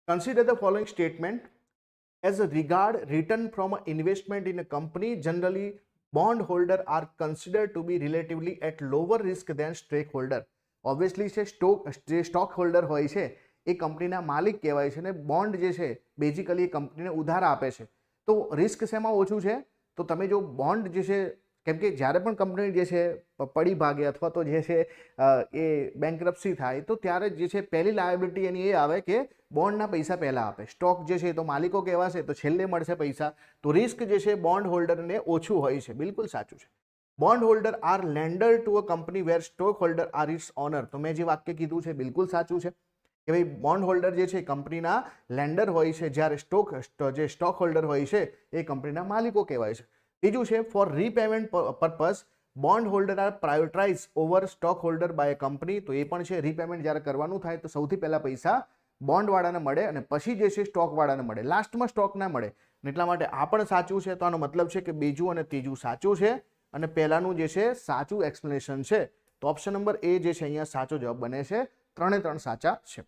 Consider the following statement as a regard return from an investment in a company. Generally bond holder are considered to be relatively at lower risk than stakeholder. Obviously છે stock holder હોય છે એ કંપનીના માલિક કહેવાય છે ને bond જે છે બેઝિકલી એ કંપનીને ઉધાર આપે છે. તો રિસ્ક શેમાં ઓછું છે? તો તમે જો બોન્ડ જે છે, કેમ કે જ્યારે પણ કંપની જે છે પડી ભાગે અથવા તો જે છે એ બેન્કરપ્સી થાય તો ત્યારે જે છે પહેલી લાયબિલિટી એની એ આવે કે બોન્ડના પૈસા પહેલાં આપે. સ્ટોક જે છે તો માલિકો કહેવાશે તો છેલ્લે મળશે પૈસા. તો રિસ્ક જે છે બોન્ડ હોલ્ડરને ઓછું હોય છે. બિલકુલ સાચું છે. Bond holder are lender to a company where stock holder are its owner. તો મેં જે વાક્ય કીધું છે બિલકુલ સાચું છે કે ભાઈ બોન્ડ હોલ્ડર જે છે કંપનીના લેન્ડર હોય છે, જ્યારે જે સ્ટોક હોલ્ડર હોય છે એ કંપનીના માલિકો કહેવાય છે. ત્રીજું છે for repayment purpose bond holder are prioritise over stock holder by company. તો એ પણ છે રીપેમેન્ટ જ્યારે કરવાનું થાય તો સૌથી પહેલા પૈસા બોન્ડવાળાને મળે અને પછી જે છે સ્ટોકવાળાને મળે, લાસ્ટમાં સ્ટોક ના મળે. એટલા માટે આ પણ સાચું છે. તો આનો મતલબ છે કે બીજું અને ત્રીજું સાચું છે અને પહેલાનું જે છે સાચું એક્સપ્લેનેશન છે. તો ઓપ્શન નંબર એ જે છે અહીંયા સાચો જવાબ બને છે. 3 સાચા છે.